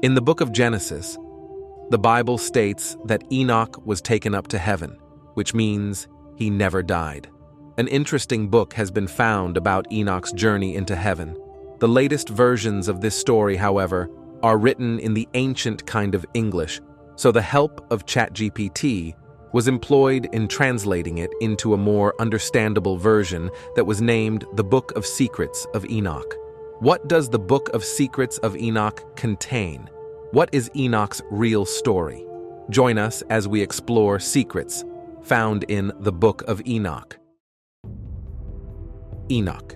In the book of Genesis, the Bible states that Enoch was taken up to heaven, which means he never died. An interesting book has been found about Enoch's journey into heaven. The latest versions of this story, however, are written in the ancient kind of English, so the help of ChatGPT was employed in translating it into a more understandable version that was named the Book of Secrets of Enoch. What does the Book of Secrets of Enoch contain? What is Enoch's real story? Join us as we explore secrets found in the Book of Enoch. Enoch.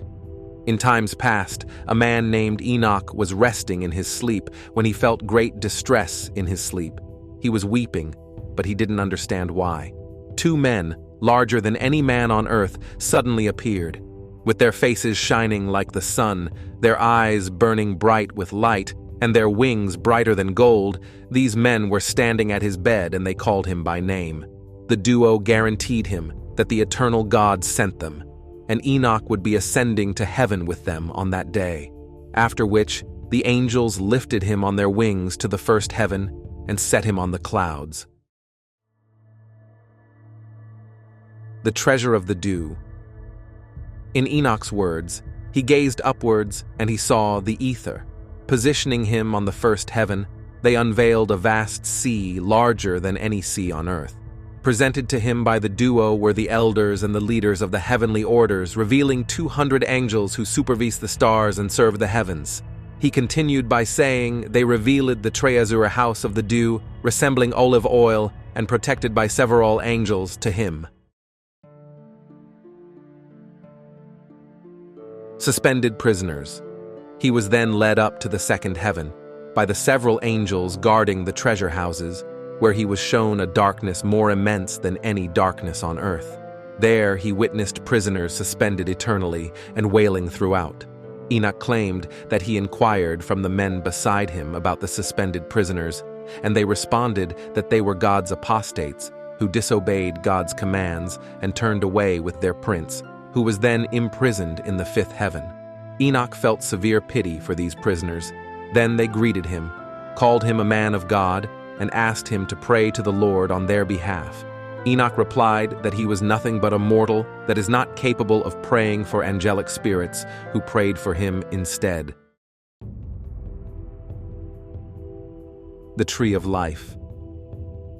In times past, a man named Enoch was resting in his sleep when he felt great distress in his sleep. He was weeping, but he didn't understand why. Two men, larger than any man on earth, suddenly appeared. With their faces shining like the sun, their eyes burning bright with light, and their wings brighter than gold, these men were standing at his bed and they called him by name. The duo guaranteed him that the eternal God sent them, and Enoch would be ascending to heaven with them on that day, after which the angels lifted him on their wings to the first heaven and set him on the clouds. The treasure of the dew. In Enoch's words, he gazed upwards and he saw the ether. Positioning him on the first heaven, they unveiled a vast sea larger than any sea on earth. Presented to him by the duo were the elders and the leaders of the heavenly orders, revealing 200 angels who supervise the stars and serve the heavens. He continued by saying, they revealed the treasure house of the dew, resembling olive oil, and protected by several angels to him. Suspended prisoners. He was then led up to the second heaven by the several angels guarding the treasure houses, where he was shown a darkness more immense than any darkness on earth. There he witnessed prisoners suspended eternally and wailing throughout. Enoch claimed that he inquired from the men beside him about the suspended prisoners, and they responded that they were God's apostates who disobeyed God's commands and turned away with their prince, who was then imprisoned in the fifth heaven. Enoch felt severe pity for these prisoners. Then they greeted him, called him a man of God, and asked him to pray to the Lord on their behalf. Enoch replied that he was nothing but a mortal that is not capable of praying for angelic spirits who prayed for him instead. The tree of life.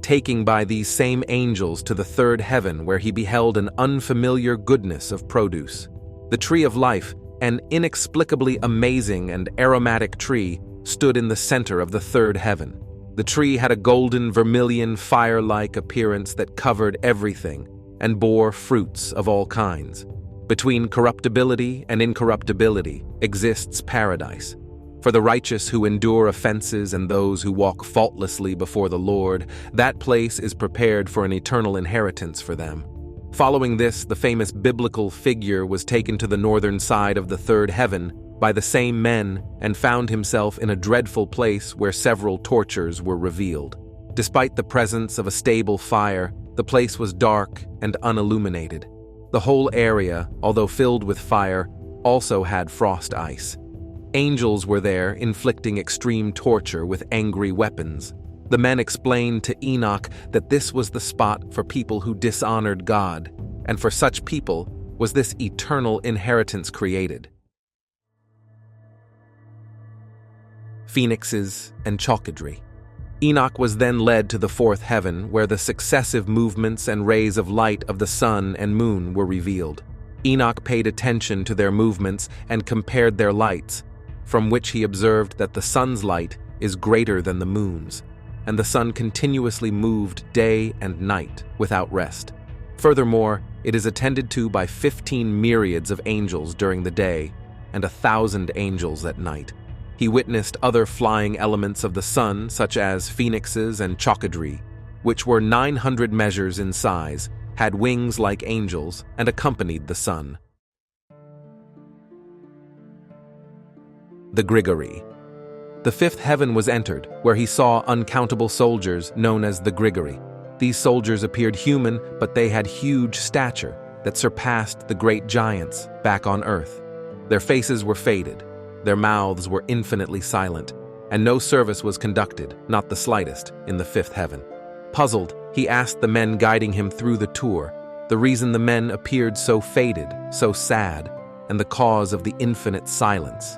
Taking by these same angels to the third heaven, where he beheld an unfamiliar goodness of produce. The tree of life, an inexplicably amazing and aromatic tree, stood in the center of the third heaven. The tree had a golden vermilion fire-like appearance that covered everything and bore fruits of all kinds. Between corruptibility and incorruptibility exists paradise. For the righteous who endure offenses and those who walk faultlessly before the Lord, that place is prepared for an eternal inheritance for them. Following this, the famous biblical figure was taken to the northern side of the third heaven by the same men and found himself in a dreadful place where several tortures were revealed. Despite the presence of a stable fire, the place was dark and unilluminated. The whole area, although filled with fire, also had frost ice. Angels were there inflicting extreme torture with angry weapons. The men explained to Enoch that this was the spot for people who dishonored God, and for such people was this eternal inheritance created. Phoenixes and chalkidry. Enoch was then led to the fourth heaven, where the successive movements and rays of light of the sun and moon were revealed. Enoch paid attention to their movements and compared their lights, from which he observed that the sun's light is greater than the moon's, and the sun continuously moved day and night without rest. Furthermore, it is attended to by 15 myriads of angels during the day and 1,000 angels at night. He witnessed other flying elements of the sun, such as phoenixes and chalkidry, which were 900 measures in size, had wings like angels, and accompanied the sun. The Grigori. The fifth heaven was entered, where he saw uncountable soldiers known as the Grigori. These soldiers appeared human, but they had huge stature that surpassed the great giants back on earth. Their faces were faded. Their mouths were infinitely silent. and no service was conducted, not the slightest, in the fifth heaven. Puzzled, he asked the men guiding him through the tour the reason the men appeared so faded, so sad, and the cause of the infinite silence.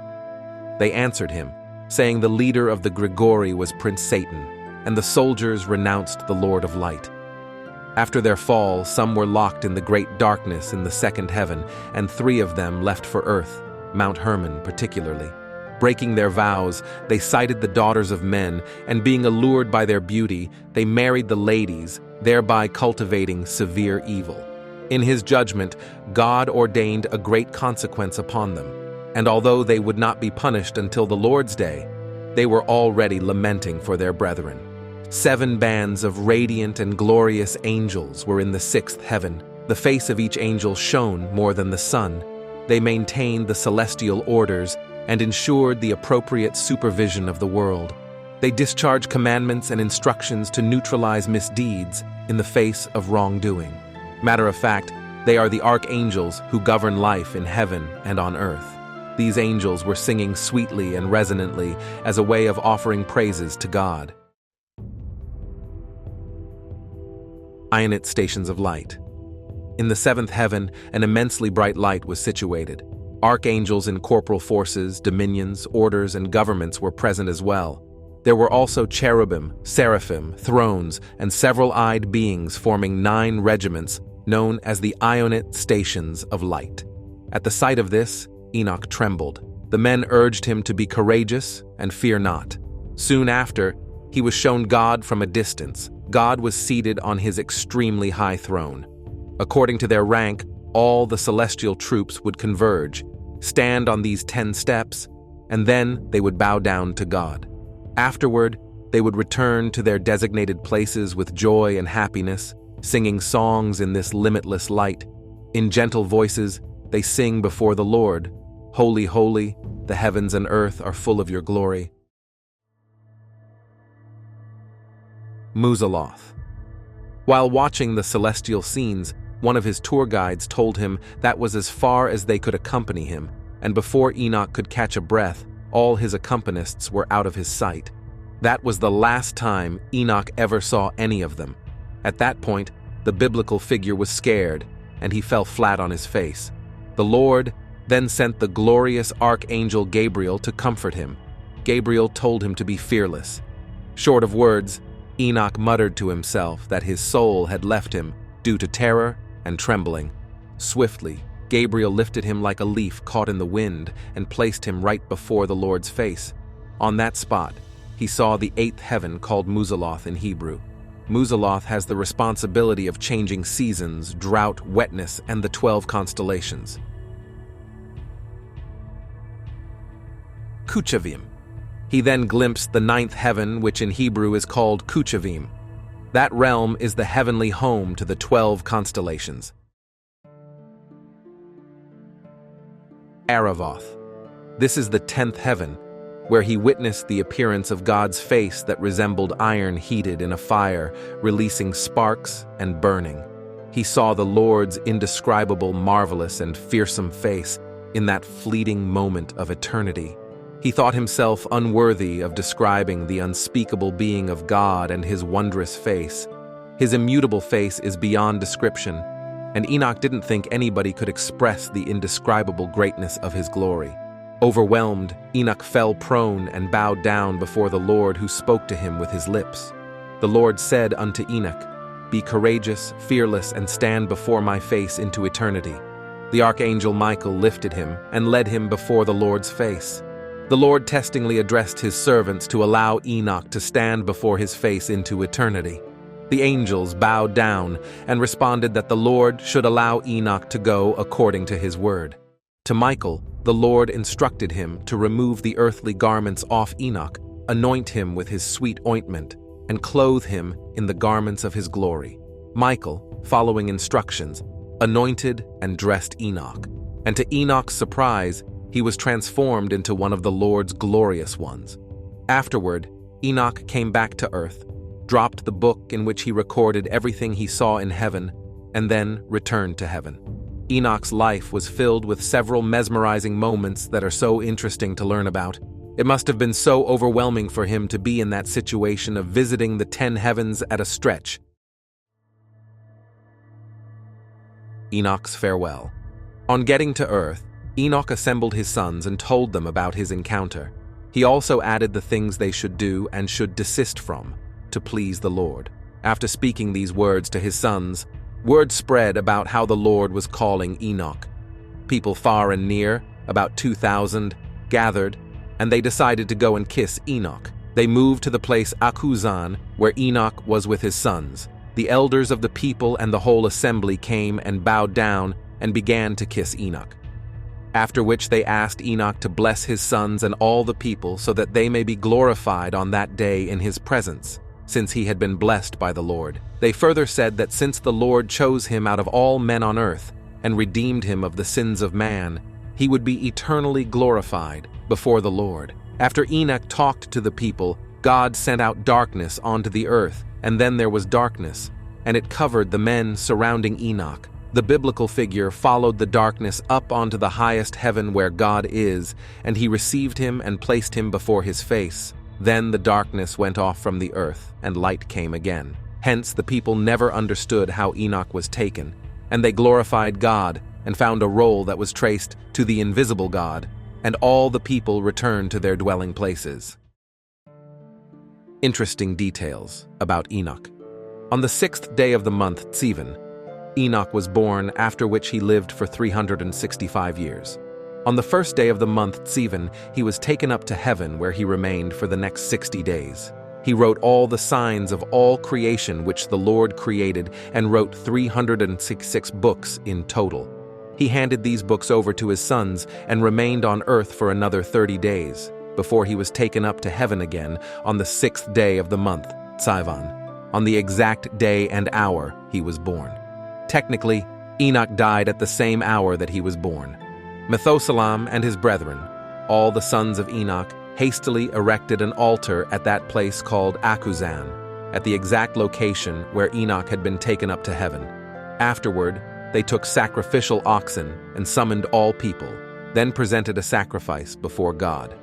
They answered him, saying the leader of the Grigori was Prince Satan, and the soldiers renounced the Lord of Light. After their fall, some were locked in the great darkness in the second heaven, and 3 of them left for earth, Mount Hermon particularly. Breaking their vows, they sighted the daughters of men, and being allured by their beauty, they married the ladies, thereby cultivating severe evil. In his judgment, God ordained a great consequence upon them, and although they would not be punished until the Lord's day, they were already lamenting for their brethren. 7 bands of radiant and glorious angels were in the 6th heaven. The face of each angel shone more than the sun. They maintained the celestial orders and ensured the appropriate supervision of the world. They discharged commandments and instructions to neutralize misdeeds in the face of wrongdoing. Matter of fact, they are the archangels who govern life in heaven and on earth. These angels were singing sweetly and resonantly as a way of offering praises to God. Ionite stations of light. In the 7th heaven, an immensely bright light was situated. Archangels in corporal forces, dominions, orders, and governments were present as well. There were also cherubim, seraphim, thrones, and several-eyed beings forming 9 regiments known as the Ionite stations of light. At the sight of this, Enoch trembled. The men urged him to be courageous and fear not. Soon after, he was shown God from a distance. God was seated on his extremely high throne. According to their rank, all the celestial troops would converge, stand on these 10 steps, and then they would bow down to God. Afterward, they would return to their designated places with joy and happiness, singing songs in this limitless light. In gentle voices, they sing before the Lord, "Holy, holy, the heavens and earth are full of your glory." Muoth. While watching the celestial scenes, one of his tour guides told him that was as far as they could accompany him, and before Enoch could catch a breath, all his accompanists were out of his sight. That was the last time Enoch ever saw any of them. At that point, the biblical figure was scared, and he fell flat on his face. The Lord then sent the glorious archangel Gabriel to comfort him. Gabriel told him to be fearless. Short of words, Enoch muttered to himself that his soul had left him due to terror and trembling. Swiftly, Gabriel lifted him like a leaf caught in the wind and placed him right before the Lord's face. On that spot, he saw the 8th heaven called Muoth in Hebrew. Muoth has the responsibility of changing seasons, drought, wetness, and the 12 constellations. Avim. He then glimpsed the 9th heaven, which in Hebrew is called Avim. That realm is the heavenly home to the 12 constellations. Aravoth. This is the 10th heaven, where he witnessed the appearance of God's face that resembled iron heated in a fire, releasing sparks and burning. He saw the Lord's indescribable, marvelous, and fearsome face in that fleeting moment of eternity. He thought himself unworthy of describing the unspeakable being of God and his wondrous face. His immutable face is beyond description, and Enoch didn't think anybody could express the indescribable greatness of his glory. Overwhelmed, Enoch fell prone and bowed down before the Lord, who spoke to him with his lips. The Lord said unto Enoch, "Be courageous, fearless, and stand before my face into eternity." The archangel Michael lifted him and led him before the Lord's face. The Lord testingly addressed his servants to allow Enoch to stand before his face into eternity. The angels bowed down and responded that the Lord should allow Enoch to go according to his word. To Michael, the Lord instructed him to remove the earthly garments off Enoch, anoint him with his sweet ointment, and clothe him in the garments of his glory. Michael, following instructions, anointed and dressed Enoch, and to Enoch's surprise, he was transformed into one of the Lord's glorious ones. Afterward, Enoch came back to earth, dropped the book in which he recorded everything he saw in heaven, and then returned to heaven. Enoch's life was filled with several mesmerizing moments that are so interesting to learn about. It must have been so overwhelming for him to be in that situation of visiting the 10 heavens at a stretch. Enochs Farewell. On getting to earth, Enoch assembled his sons and told them about his encounter. He also added the things they should do and should desist from, to please the Lord. After speaking these words to his sons, word spread about how the Lord was calling Enoch. People far and near, about 2,000, gathered, and they decided to go and kiss Enoch. They moved to the place Akuzan, where Enoch was with his sons. The elders of the people and the whole assembly came and bowed down and began to kiss Enoch. After which they asked Enoch to bless his sons and all the people so that they may be glorified on that day in his presence, since he had been blessed by the Lord. They further said that since the Lord chose him out of all men on earth and redeemed him of the sins of man, he would be eternally glorified before the Lord. After Enoch talked to the people, God sent out darkness onto the earth, and then there was darkness, and it covered the men surrounding Enoch. The biblical figure followed the darkness up onto the highest heaven where God is, and he received him and placed him before his face. Then the darkness went off from the earth, and light came again. Hence the people never understood how Enoch was taken, and they glorified God and found a roll that was traced to the invisible God, and all the people returned to their dwelling places. Interesting details about Enoch. On the 6th day of the month Tsivan, Enoch was born, after which he lived for 365 years. On the 1st day of the month Tsivan, he was taken up to heaven, where he remained for the next 60 days. He wrote all the signs of all creation which the Lord created, and wrote 366 books in total. He handed these books over to his sons and remained on earth for another 30 days, before he was taken up to heaven again on the 6th day of the month Tsivan. On the exact day and hour he was born. Technically, Enoch died at the same hour that he was born. Methuselah and his brethren, all the sons of Enoch, hastily erected an altar at that place called Akuzan, at the exact location where Enoch had been taken up to heaven. Afterward, they took sacrificial oxen and summoned all people, then presented a sacrifice before God.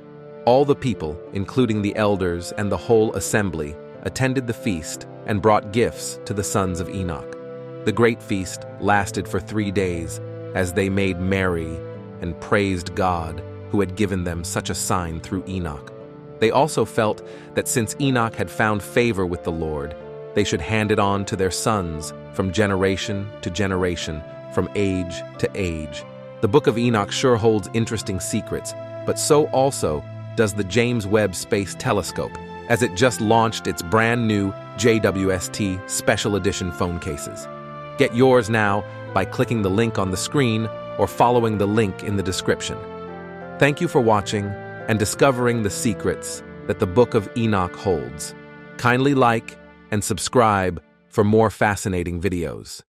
All the people, including the elders and the whole assembly, attended the feast and brought gifts to the sons of Enoch. The great feast lasted for 3 days, as they made merry and praised God, who had given them such a sign through Enoch. They also felt that since Enoch had found favor with the Lord, they should hand it on to their sons from generation to generation, from age to age. The Book of Enoch sure holds interesting secrets, but so also does the James Webb Space Telescope, as it just launched its brand new JWST Special Edition phone cases. Get yours now by clicking the link on the screen or following the link in the description. Thank you for watching and discovering the secrets that the Book of Enoch holds. Kindly like and subscribe for more fascinating videos.